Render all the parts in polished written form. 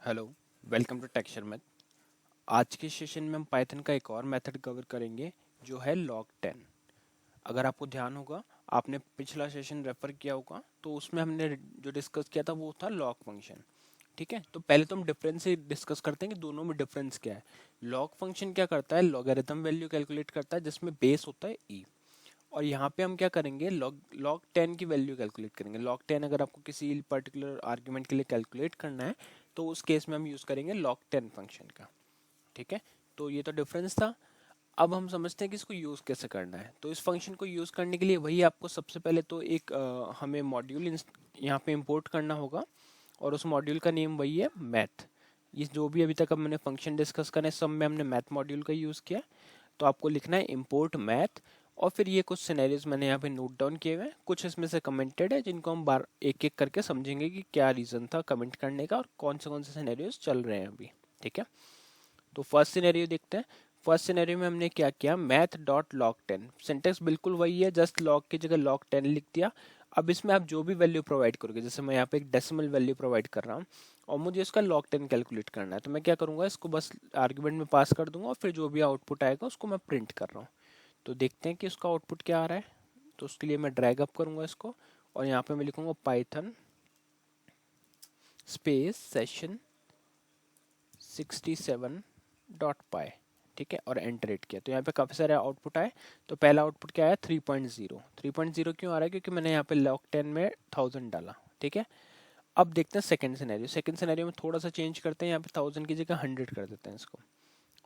Hello, welcome to texture math. आज के session में हम पाइथन का एक और मेथड कवर करेंगे जो है log10। अगर आपको ध्यान होगा, आपने पिछला सेशन रेफर किया होगा तो उसमें हमने जो डिस्कस किया था वो था लॉग फंक्शन। ठीक है, तो पहले तो हम डिफरेंस से डिस्कस करते हैं कि दोनों में डिफरेंस क्या है। लॉग फंक्शन क्या करता है, लॉगरिथम वैल्यू कैलकुलेट करता है जिसमें बेस होता है ई। और यहाँ पे हम क्या करेंगे, लॉग 10 की वैल्यू कैलकुलेट करेंगे। लॉग 10 अगर आपको किसी पर्टिकुलर आर्ग्यूमेंट के लिए कैलकुलेट करना है तो उस केस में हम यूज करेंगे लॉग 10 फंक्शन का। ठीक है, तो ये तो डिफरेंस था। अब हम समझते हैं कि इसको यूज कैसे करना है। तो इस फंक्शन को यूज करने के लिए वही आपको सबसे पहले तो एक हमें मॉड्यूल यहाँ पे इंपोर्ट करना होगा और उस मॉड्यूल का नेम वही है मैथ। ये जो भी अभी तक हमने फंक्शन डिस्कस करे सब में हमने मैथ मॉड्यूल का यूज किया। तो आपको लिखना है इम्पोर्ट मैथ। और फिर ये कुछ सिनेरियोज मैंने यहाँ पे नोट डाउन किए हुए हैं, कुछ इसमें से कमेंटेड है जिनको हम बार एक एक करके समझेंगे कि क्या रीजन था कमेंट करने का और कौन से सिनेरियोज चल रहे हैं अभी। ठीक है, तो फर्स्ट सिनेरियो देखते हैं। फर्स्ट सिनेरियो में हमने क्या किया, मैथ डॉट लॉग 10। सिंटेक्स बिल्कुल वही है, जस्ट लॉग की जगह लॉग 10 लिख दिया। अब इसमें आप जो भी वैल्यू प्रोवाइड करोगे, जैसे मैं यहाँ पे एक डेसिमल वैल्यू प्रोवाइड कर रहा हूँ और मुझे इसका लॉग 10 कैलकुलेट करना है, तो मैं क्या करूंगा, इसको बस आर्ग्यूमेंट में पास कर दूंगा और फिर जो भी आउटपुट आएगा उसको मैं प्रिंट कर रहा हूँ। तो देखते हैं कि उसका आउटपुट क्या आ रहा है। तो उसके लिए मैं ड्रैग अप करूंगा इसको और यहाँ पे मैं लिखूंगा पाइथन स्पेस सेशन 67.py। ठीक है, और एंटर हिट किया तो यहाँ पे काफी सारे आउटपुट आए। तो पहला आउटपुट क्या आया, 3.0। 3.0 क्यों आ रहा है, क्योंकि मैंने यहाँ पे लॉग 10 में 1000 डाला। ठीक है, अब देखते हैं सेकंड सिनेरियो। सेकंड सिनेरियो में थोड़ा सा चेंज करते हैं, यहाँ पे 1000 की जगह 100 कर देते हैं इसको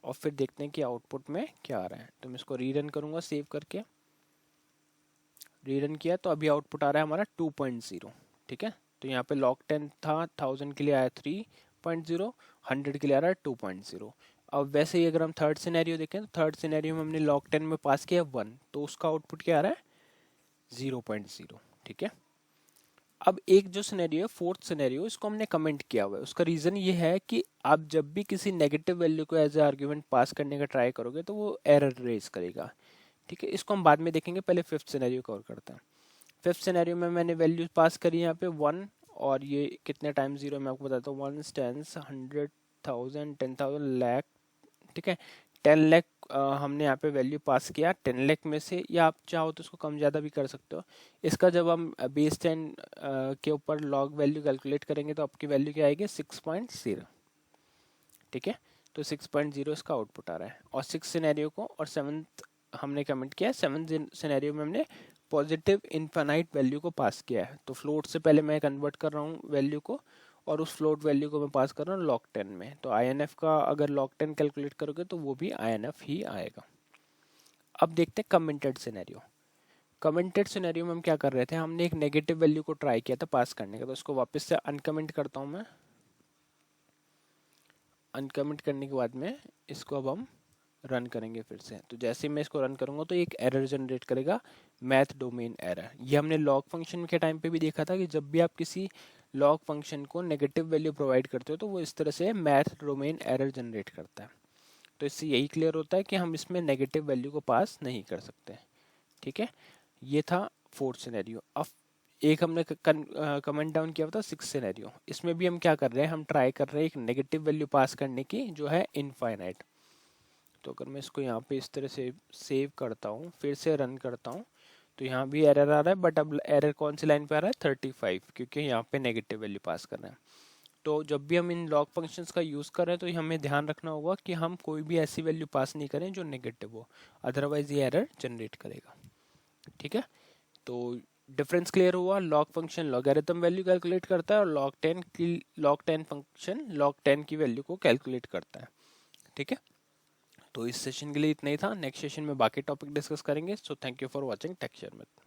और फिर देखते हैं कि आउटपुट में क्या आ रहा है। तो मैं इसको रीरन करूंगा सेव करके। रीरन किया तो अभी आउटपुट आ रहा है हमारा 2.0। ठीक है, तो यहाँ पे लॉग 10 था, 1000 के लिए आया 3.0, 100 के लिए आ रहा है 2.0। अब वैसे ही अगर हम थर्ड सिनेरियो देखें तो थर्ड सिनेरियो में हमने लॉग 10 में पास किया 1, तो उसका आउटपुट क्या आ रहा है 0.0। ठीक है, अब एक जो सिनेरियो है फोर्थ सिनेरियो, इसको हमने कमेंट किया हुआ है। उसका रीजन ये है कि आप जब भी किसी नेगेटिव वैल्यू को एज ए आर्ग्यूमेंट पास करने का ट्राई करोगे तो वो एरर रेज करेगा। ठीक है, इसको हम बाद में देखेंगे, पहले फिफ्थ सिनेरियो कवर करते हैं। फिफ्थ सिनेरियो में मैंने वैल्यू पास करी यहाँ पे 1 और ये कितने टाइम जीरो मैं आपको बताता हूँ, 1 टेंस 100,000 10,000 लाख। ठीक है, 10 लाख हमने यहाँ पे वैल्यू पास किया 10 लाख में से, या आप चाहो तो इसको कम ज़्यादा भी कर सकते हो। इसका जब हम बेस 10 के ऊपर लॉग वैल्यू कैलकुलेट करेंगे तो आपकी वैल्यू क्या आएगी 6.0। ठीक है, तो 6.0 इसका आउटपुट आ रहा है। और सिक्स सिनेरियो को और सेवन्थ हमने कमेंट किया है। सेवन्थ सिनेरियो में हमने पॉजिटिव इनफाइनाइट वैल्यू को पास किया है। तो फ्लोट से पहले मैं कन्वर्ट कर रहा हूँ वैल्यू को और उस फ्लोट वैल्यू को मैं पास कर रहा हूँ लॉग 10 में। तो INF का अगर लॉग 10 कैलकुलेट करोगे तो वो भी INF ही आएगा। अब देखते हैं कमेंटेड सिनेरियो। कमेंटेड सिनेरियो में हम क्या कर रहे थे, हमने एक नेगेटिव वैल्यू को ट्राई किया था पास करने का। तो उसको वापस से अनकमेंट करता हूँ मैं। अनकमेंट करने के बाद में इसको अब हम रन करेंगे फिर से। तो जैसे ही मैं इसको रन करूंगा तो एक एरर जनरेट करेगा, मैथ डोमेन एरर। ये हमने लॉग फंक्शन के टाइम पे भी देखा था कि जब भी आप किसी लॉग फंक्शन को नेगेटिव वैल्यू प्रोवाइड करते हो तो वो इस तरह से मैथ डोमेन एरर जनरेट करता है। तो इससे यही क्लियर होता है कि हम इसमें नेगेटिव वैल्यू को पास नहीं कर सकते। ठीक है, ये था फोर्थ सिनेरियो। अब एक हमने कमेंट डाउन किया था सिक्स सिनेरियो। इसमें भी हम क्या कर रहे हैं, हम ट्राई कर रहे हैं एक नेगेटिव वैल्यू पास करने की जो है इनफाइनाइट। तो अगर मैं इसको यहाँ पे इस तरह से सेव करता हूँ फिर से रन करता हूँ तो यहाँ भी एरर आ रहा है, बट अब एरर कौन सी लाइन पे आ रहा है 35, क्योंकि यहाँ पे नेगेटिव वैल्यू पास कर रहे हैं। तो जब भी हम इन लॉग फंक्शंस का यूज़ कर रहे हैं तो हमें ध्यान रखना होगा कि हम कोई भी ऐसी वैल्यू पास नहीं करें जो नेगेटिव हो, अदरवाइज ये एरर जनरेट करेगा। ठीक है, तो डिफरेंस क्लियर हुआ। Log function logarithm value calculate करता है और लॉग 10 फंक्शन लॉग 10 की वैल्यू को कैलकुलेट करता है। ठीक है, तो इस सेशन के लिए इतना ही था। नेक्स्ट सेशन में बाकी टॉपिक डिस्कस करेंगे। So thank you for watching texture math.